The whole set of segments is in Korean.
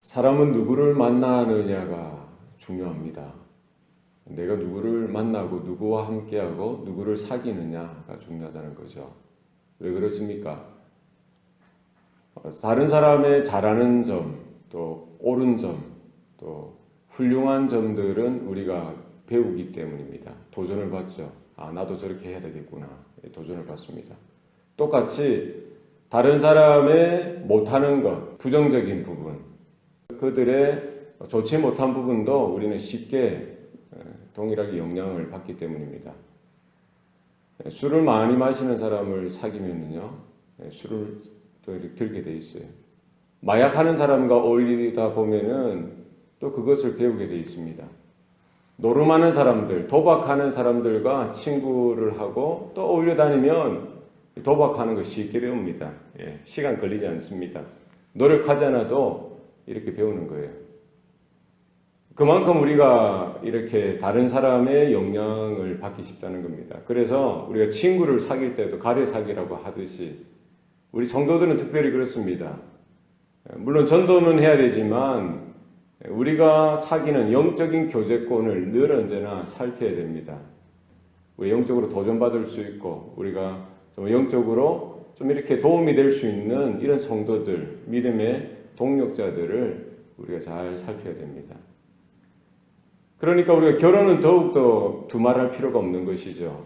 사람은 누구를 만나느냐가 중요합니다. 내가 누구를 만나고 누구와 함께하고 누구를 사귀느냐가 중요하다는 거죠. 왜 그렇습니까? 다른 사람의 잘하는 점, 또 옳은 점, 또 훌륭한 점들은 우리가 배우기 때문입니다. 도전을 받죠. 나도 저렇게 해야 되겠구나. 도전을 받습니다. 똑같이 다른 사람의 못하는 것, 부정적인 부분, 그들의 좋지 못한 부분도 우리는 쉽게 동일하게 영향을 받기 때문입니다. 술을 많이 마시는 사람을 사귀면요, 술을 또 이렇게 들게 돼 있어요. 마약하는 사람과 어울리다 보면은 또 그것을 배우게 돼 있습니다. 노름하는 사람들, 도박하는 사람들과 친구를 하고 또 어울려 다니면 도박하는 거 쉽게 배웁니다. 시간 걸리지 않습니다. 노력하지 않아도 이렇게 배우는 거예요. 그만큼 우리가 이렇게 다른 사람의 영향을 받기 쉽다는 겁니다. 그래서 우리가 친구를 사귈 때도 가려 사귀라고 하듯이 우리 성도들은 특별히 그렇습니다. 물론 전도는 해야 되지만 우리가 사귀는 영적인 교제권을 늘 언제나 살펴야 됩니다. 우리 영적으로 도전받을 수 있고 우리가 좀 영적으로 좀 이렇게 도움이 될 수 있는 이런 성도들, 믿음의 동력자들을 우리가 잘 살펴야 됩니다. 그러니까 우리가 결혼은 더욱더 두말할 필요가 없는 것이죠.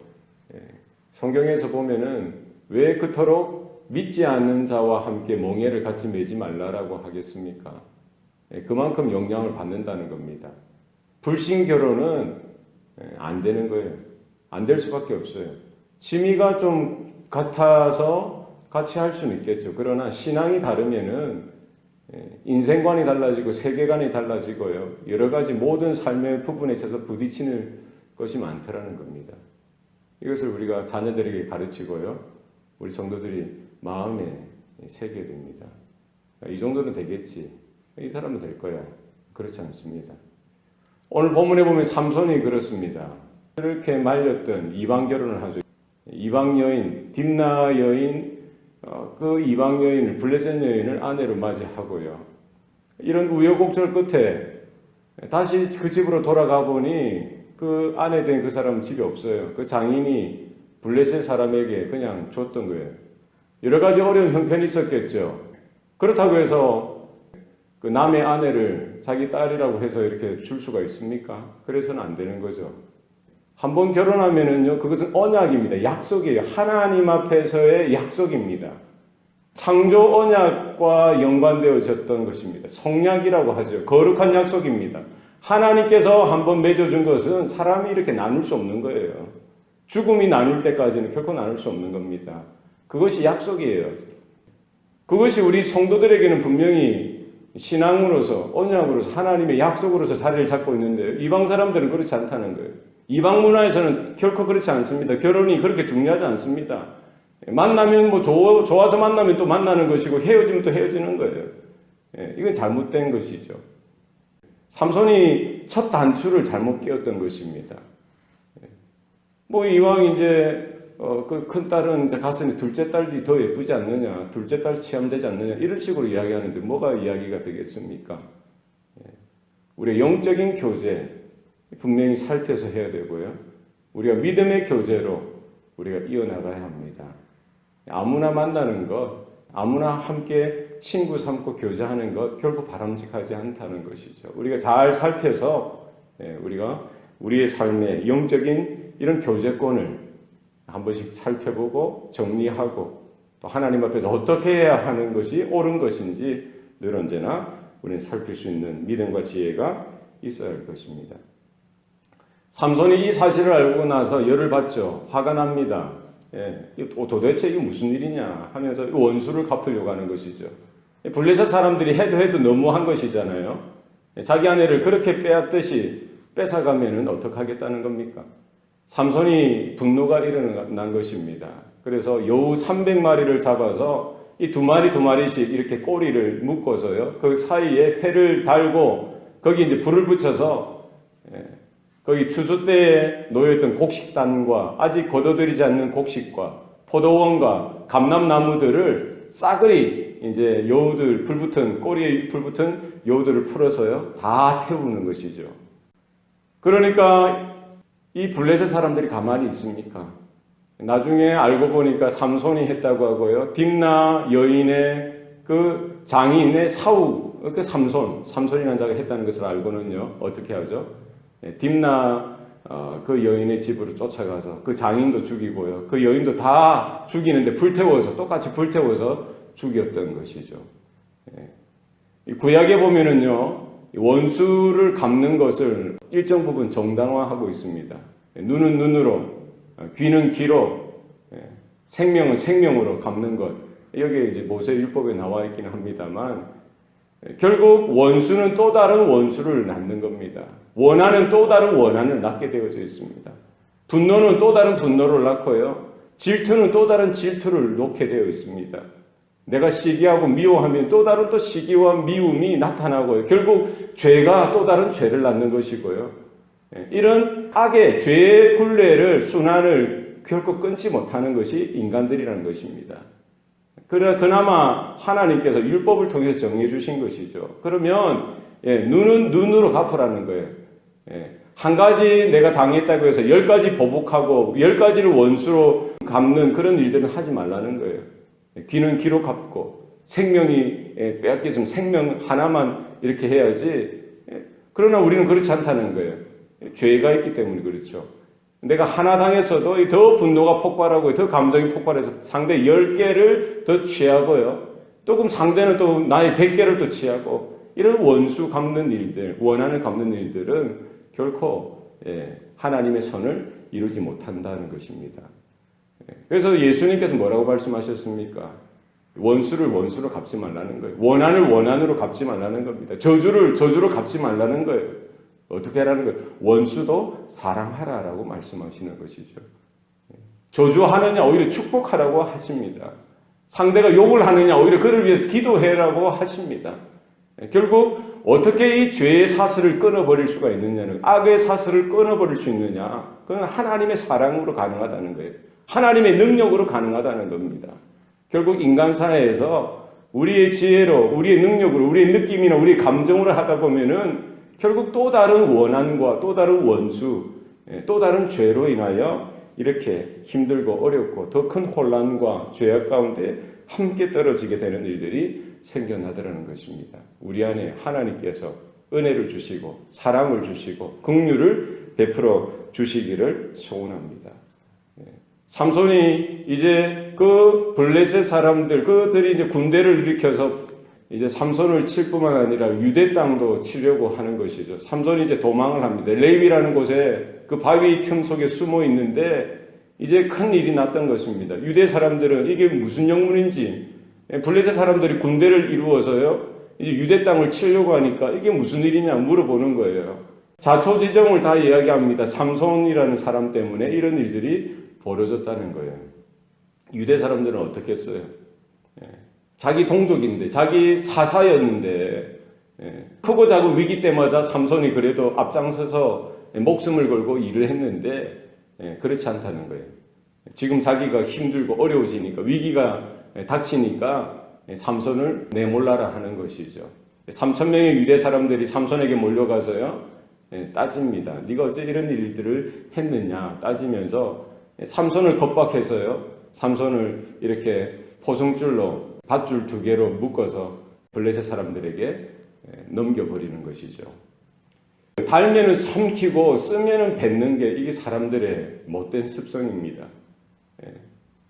성경에서 보면은 왜 그토록 믿지 않는 자와 함께 몽해를 같이 매지 말라라고 하겠습니까? 그만큼 영향을 받는다는 겁니다. 불신 결혼은 안 되는 거예요. 안 될 수밖에 없어요. 취미가 좀 같아서 같이 할 수는 있겠죠. 그러나 신앙이 다르면은 인생관이 달라지고 세계관이 달라지고요. 여러 가지 모든 삶의 부분에 있어서 부딪히는 것이 많더라는 겁니다. 이것을 우리가 자녀들에게 가르치고요. 우리 성도들이 마음에 새겨야 됩니다. 이 정도는 되겠지. 이 사람은 될 거야. 그렇지 않습니다. 오늘 본문에 보면 삼손이 그렇습니다. 그렇게 말렸던 이방 결혼을 하죠. 이방 여인, 딥나 여인, 그 이방 여인을, 블레셋 여인을 아내로 맞이하고요. 이런 우여곡절 끝에 다시 그 집으로 돌아가 보니 그 아내 된 그 사람은 집에 없어요. 그 장인이 블레셋 사람에게 그냥 줬던 거예요. 여러 가지 어려운 형편이 있었겠죠. 그렇다고 해서 그 남의 아내를 자기 딸이라고 해서 이렇게 줄 수가 있습니까? 그래서는 안 되는 거죠. 한번 결혼하면은요, 그것은 언약입니다. 약속이에요. 하나님 앞에서의 약속입니다. 창조 언약과 연관되어졌던 것입니다. 성약이라고 하죠. 거룩한 약속입니다. 하나님께서 한번 맺어준 것은 사람이 이렇게 나눌 수 없는 거예요. 죽음이 나눌 때까지는 결코 나눌 수 없는 겁니다. 그것이 약속이에요. 그것이 우리 성도들에게는 분명히 신앙으로서, 언약으로서, 하나님의 약속으로서 자리를 잡고 있는데 이방 사람들은 그렇지 않다는 거예요. 이방 문화에서는 결코 그렇지 않습니다. 결혼이 그렇게 중요하지 않습니다. 만나면 뭐 좋아서 만나면 또 만나는 것이고 헤어지면 또 헤어지는 거예요. 이건 잘못된 것이죠. 삼손이 첫 단추를 잘못 끼웠던 것입니다. 뭐 이왕 이제 그 큰 딸은 이제 갔으니 둘째 딸이 더 예쁘지 않느냐, 둘째 딸 취함되지 않느냐 이런 식으로 이야기하는데 뭐가 이야기가 되겠습니까? 우리의 영적인 교제 분명히 살펴서 해야 되고요. 우리가 믿음의 교제로 우리가 이어나가야 합니다. 아무나 만나는 것, 아무나 함께 친구 삼고 교제하는 것 결코 바람직하지 않다는 것이죠. 우리가 잘 살펴서 우리가 우리의 삶의 영적인 이런 교제권을 한 번씩 살펴보고 정리하고 또 하나님 앞에서 어떻게 해야 하는 것이 옳은 것인지 늘 언제나 우리는 살필 수 있는 믿음과 지혜가 있어야 할 것입니다. 삼손이 이 사실을 알고 나서 열을 받죠. 화가 납니다. 도대체 이게 무슨 일이냐 하면서 원수를 갚으려고 하는 것이죠. 블레셋 사람들이 해도 너무한 것이잖아요. 자기 아내를 그렇게 빼앗듯이 뺏어가면은 어떡하겠다는 겁니까? 삼손이 분노가 일어난 것입니다. 그래서 여우 300마리를 잡아서 이 두 마리씩 이렇게 꼬리를 묶어서요. 그 사이에 회를 달고 거기 이제 불을 붙여서 거기 추수 때에 놓여있던 곡식단과 아직 거둬들이지 않는 곡식과 포도원과 감람나무들을 싸그리 이제 여우들 불붙은 꼬리에 불붙은 여우들을 풀어서요 다 태우는 것이죠. 그러니까 이 블레셋 사람들이 가만히 있습니까? 나중에 알고 보니까 삼손이 했다고 하고요. 딥나 여인의 그 장인의 사우 그 삼손이라는 자가 했다는 것을 알고는요 어떻게 하죠? 딥나 그 여인의 집으로 쫓아가서 그 장인도 죽이고요. 그 여인도 다 죽이는데 똑같이 불태워서 죽였던 것이죠. 구약에 보면은요, 원수를 갚는 것을 일정 부분 정당화하고 있습니다. 눈은 눈으로, 귀는 귀로, 생명은 생명으로 갚는 것. 여기에 이제 모세율법에 나와 있기는 합니다만, 결국 원수는 또 다른 원수를 낳는 겁니다. 원한은 또 다른 원한을 낳게 되어져 있습니다. 분노는 또 다른 분노를 낳고요. 질투는 또 다른 질투를 놓게 되어 있습니다. 내가 시기하고 미워하면 또 다른 또 시기와 미움이 나타나고요. 결국 죄가 또 다른 죄를 낳는 것이고요. 이런 악의 죄의 굴레를 순환을 결코 끊지 못하는 것이 인간들이라는 것입니다. 그나마 하나님께서 율법을 통해서 정해 주신 것이죠. 그러면 눈은 눈으로 갚으라는 거예요. 한 가지 내가 당했다고 해서 10가지 보복하고 10가지를 원수로 갚는 그런 일들은 하지 말라는 거예요. 귀는 귀로 갚고 생명이 빼앗겼으면 생명 하나만 이렇게 해야지. 그러나 우리는 그렇지 않다는 거예요. 죄가 있기 때문에 그렇죠. 내가 하나 당했어도 더 분노가 폭발하고 더 감정이 폭발해서 상대 10개를 더 취하고요. 또 그럼 상대는 또 나의 100개를 또 취하고 이런 원수 갚는 일들, 원한을 갚는 일들은 결코 하나님의 선을 이루지 못한다는 것입니다. 그래서 예수님께서 뭐라고 말씀하셨습니까? 원수를 원수로 갚지 말라는 거예요. 원한을 원한으로 갚지 말라는 겁니다. 저주를 저주로 갚지 말라는 거예요. 어떻게 하라는 거예요? 원수도 사랑하라라고 말씀하시는 것이죠. 저주하느냐 오히려 축복하라고 하십니다. 상대가 욕을 하느냐 오히려 그를 위해서 기도해라고 하십니다. 결국 어떻게 이 죄의 사슬을 끊어버릴 수가 있느냐는, 악의 사슬을 끊어버릴 수 있느냐, 그건 하나님의 사랑으로 가능하다는 거예요. 하나님의 능력으로 가능하다는 겁니다. 결국 인간 사회에서 우리의 지혜로, 우리의 능력으로, 우리의 느낌이나 우리의 감정으로 하다 보면은 결국 또 다른 원한과 또 다른 원수, 또 다른 죄로 인하여 이렇게 힘들고 어렵고 더 큰 혼란과 죄악 가운데 함께 떨어지게 되는 일들이 생겨나더라는 것입니다. 우리 안에 하나님께서 은혜를 주시고 사랑을 주시고 긍휼을 베풀어 주시기를 소원합니다. 삼손이 이제 그 블레셋 사람들, 그들이 이제 군대를 일으켜서 이제 삼손을 칠 뿐만 아니라 유대 땅도 치려고 하는 것이죠. 삼손이 이제 도망을 합니다. 레위라는 곳에 그 바위 틈 속에 숨어 있는데 이제 큰 일이 났던 것입니다. 유대 사람들은 이게 무슨 영문인지, 블레셋 사람들이 군대를 이루어서요, 이제 유대 땅을 치려고 하니까 이게 무슨 일이냐 물어보는 거예요. 자초지종을 다 이야기합니다. 삼손이라는 사람 때문에 이런 일들이 벌어졌다는 거예요. 유대 사람들은 어떻게 했어요? 자기 동족인데, 자기 사사였는데, 크고 작은 위기 때마다 삼손이 그래도 앞장서서 목숨을 걸고 일을 했는데, 그렇지 않다는 거예요. 지금 자기가 힘들고 어려워지니까, 위기가 닥치니까 삼손을 내몰라라 하는 것이죠. 3,000명의 유대 사람들이 삼손에게 몰려가서요, 따집니다. 네가 어째 이런 일들을 했느냐 따지면서 삼손을 겁박해서요, 삼손을 이렇게 포승줄로 밧줄 2개로 묶어서 블레셋 사람들에게 넘겨버리는 것이죠. 달면은 삼키고 쓰면은 뱉는 게 이게 사람들의 못된 습성입니다.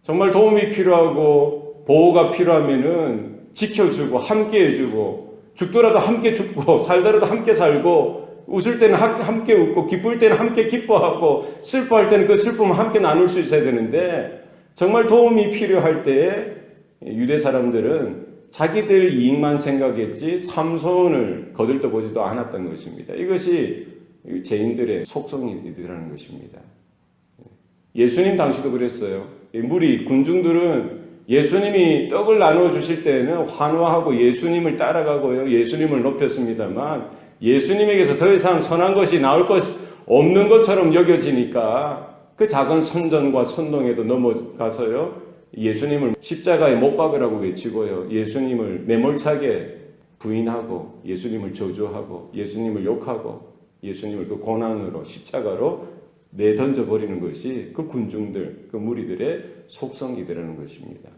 정말 도움이 필요하고 보호가 필요하면은 지켜주고 함께 해주고, 죽더라도 함께 죽고 살더라도 함께 살고, 웃을 때는 함께 웃고 기쁠 때는 함께 기뻐하고 슬퍼할 때는 그 슬픔을 함께 나눌 수 있어야 되는데, 정말 도움이 필요할 때에 유대 사람들은 자기들 이익만 생각했지 삼손을 거들떠보지도 않았던 것입니다. 이것이 죄인들의 속성이라는 것입니다. 예수님 당시도 그랬어요. 군중들은 예수님이 떡을 나누어 주실 때는 환호하고 예수님을 따라가고요, 예수님을 높였습니다만 예수님에게서 더 이상 선한 것이 나올 것 없는 것처럼 여겨지니까 그 작은 선전과 선동에도 넘어가서요, 예수님을 십자가에 못 박으라고 외치고요. 예수님을 매몰차게 부인하고 예수님을 저주하고 예수님을 욕하고 예수님을 그 고난으로 십자가로 내던져 버리는 것이 그 군중들, 그 무리들의 속성이더라는 것입니다.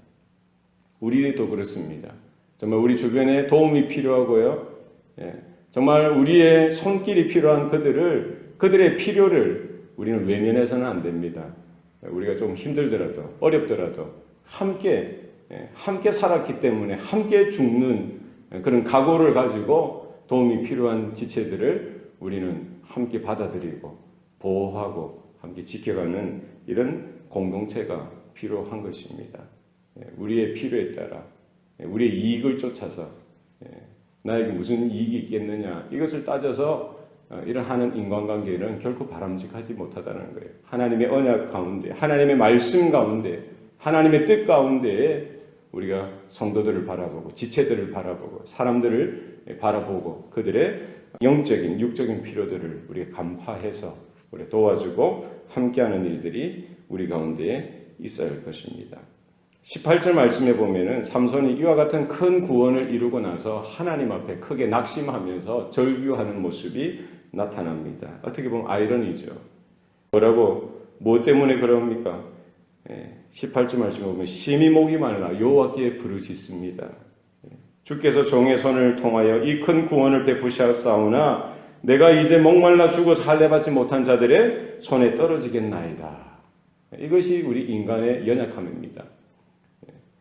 우리도 그렇습니다. 정말 우리 주변에 도움이 필요하고요. 정말 우리의 손길이 필요한 그들의 필요를 우리는 외면해서는 안 됩니다. 우리가 좀 힘들더라도 어렵더라도 함께 살았기 때문에 함께 죽는 그런 각오를 가지고 도움이 필요한 지체들을 우리는 함께 받아들이고 보호하고 함께 지켜가는 이런 공동체가 필요한 것입니다. 우리의 필요에 따라 우리의 이익을 쫓아서 나에게 무슨 이익이 있겠느냐 이것을 따져서 이런 하는 인간관계는 결코 바람직하지 못하다는 거예요. 하나님의 언약 가운데, 하나님의 말씀 가운데, 하나님의 뜻 가운데 우리가 성도들을 바라보고 지체들을 바라보고 사람들을 바라보고 그들의 영적인 육적인 필요들을 우리가 간파해서 우리 도와주고 함께하는 일들이 우리 가운데 있어야 할 것입니다. 18절 말씀에 보면은 삼손이 이와 같은 큰 구원을 이루고 나서 하나님 앞에 크게 낙심하면서 절규하는 모습이 나타납니다. 어떻게 보면 아이러니죠. 뭐 때문에 그럽니까? 18절 말씀에 보면 심히 목이 말라 여호와께 부르짖습니다. 주께서 종의 손을 통하여 이 큰 구원을 베푸셨사오나 내가 이제 목말라 죽어 살려받지 못한 자들의 손에 떨어지겠나이다. 이것이 우리 인간의 연약함입니다.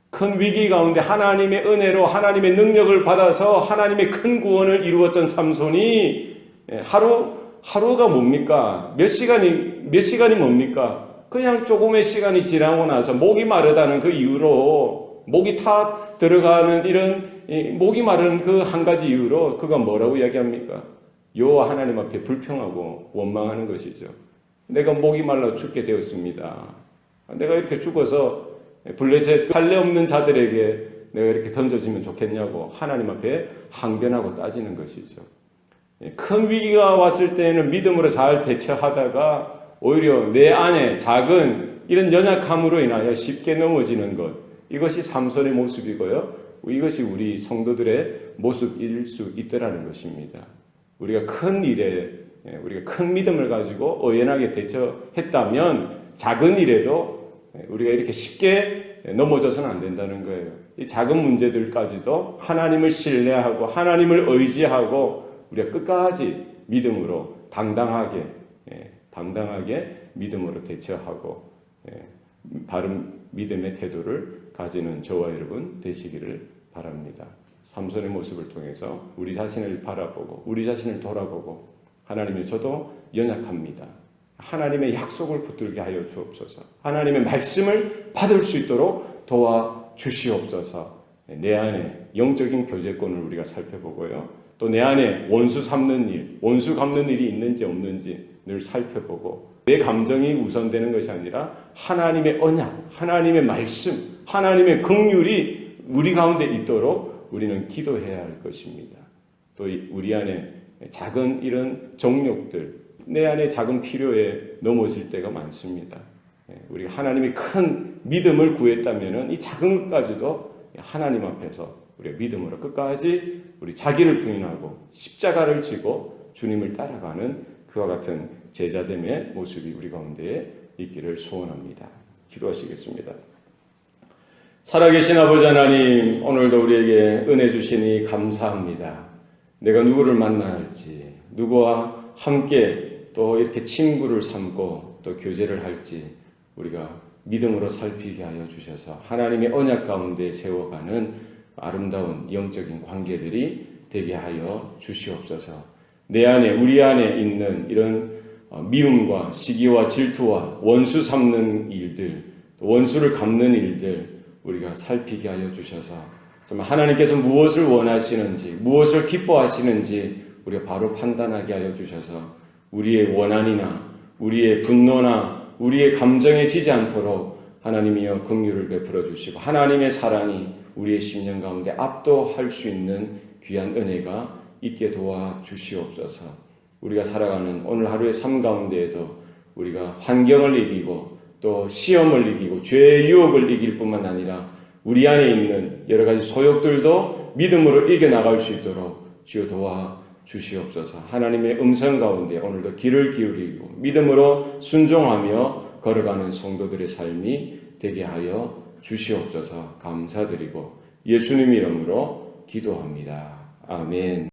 큰 위기 가운데 하나님의 은혜로 하나님의 능력을 받아서 하나님의 큰 구원을 이루었던 삼손이 하루가 뭡니까? 몇 시간이 뭡니까? 그냥 조금의 시간이 지나고 나서 목이 마르다는 그 이유로 목이 타 들어가는 이런 목이 마른 그 한 가지 이유로 그가 뭐라고 이야기합니까? 여호와 하나님 앞에 불평하고 원망하는 것이죠. 내가 목이 말라 죽게 되었습니다. 내가 이렇게 죽어서 블레셋 할례 없는 자들에게 내가 이렇게 던져지면 좋겠냐고 하나님 앞에 항변하고 따지는 것이죠. 큰 위기가 왔을 때는 믿음으로 잘 대처하다가 오히려 내 안에 작은 이런 연약함으로 인하여 쉽게 넘어지는 것, 이것이 삼손의 모습이고요. 이것이 우리 성도들의 모습일 수 있더라는 것입니다. 우리가 큰 일에 우리가 큰 믿음을 가지고 의연하게 대처했다면 작은 일에도 우리가 이렇게 쉽게 넘어져서는 안 된다는 거예요. 이 작은 문제들까지도 하나님을 신뢰하고 하나님을 의지하고 우리가 끝까지 믿음으로 당당하게 믿음으로 대처하고 바른 믿음의 태도를 가지는 저와 여러분 되시기를 바랍니다. 삼손의 모습을 통해서 우리 자신을 바라보고 우리 자신을 돌아보고 하나님이 저도 연약합니다. 하나님의 약속을 붙들게 하여 주옵소서. 하나님의 말씀을 받을 수 있도록 도와주시옵소서. 내 안에 영적인 교제권을 우리가 살펴보고요. 또 내 안에 원수 갚는 일이 있는지 없는지 늘 살펴보고 내 감정이 우선되는 것이 아니라 하나님의 언약, 하나님의 말씀, 하나님의 긍휼이 우리 가운데 있도록 우리는 기도해야 할 것입니다. 또 우리 안에 작은 이런 정욕들, 내 안에 작은 필요에 넘어질 때가 많습니다. 우리가 하나님의 큰 믿음을 구했다면 이 작은 것까지도 하나님 앞에서 우리가 믿음으로 끝까지 우리 자기를 부인하고 십자가를 지고 주님을 따라가는 그와 같은 제자됨의 모습이 우리 가운데에 있기를 소원합니다. 기도하시겠습니다. 살아계신 아버지 하나님, 오늘도 우리에게 은혜 주시니 감사합니다. 내가 누구를 만나야 할지, 누구와 함께 또 이렇게 친구를 삼고 또 교제를 할지 우리가 믿음으로 살피게 하여 주셔서 하나님의 언약 가운데 세워가는 아름다운 영적인 관계들이 되게 하여 주시옵소서. 내 안에 우리 안에 있는 이런 미움과 시기와 질투와 원수 삼는 일들, 원수를 갚는 일들 우리가 살피게 하여 주셔서 정말 하나님께서 무엇을 원하시는지 무엇을 기뻐하시는지 우리가 바로 판단하게 하여 주셔서 우리의 원한이나 우리의 분노나 우리의 감정에 지지 않도록 하나님이여 긍휼을 베풀어 주시고 하나님의 사랑이 우리의 심령 가운데 압도할 수 있는 귀한 은혜가 있게 도와주시옵소서. 우리가 살아가는 오늘 하루의 삶 가운데에도 우리가 환경을 이기고 또 시험을 이기고 죄의 유혹을 이길 뿐만 아니라 우리 안에 있는 여러 가지 소욕들도 믿음으로 이겨나갈 수 있도록 주여 도와주시옵소서. 하나님의 음성 가운데 오늘도 귀를 기울이고 믿음으로 순종하며 걸어가는 성도들의 삶이 되게 하여 주시옵소서. 감사드리고 예수님 이름으로 기도합니다. 아멘.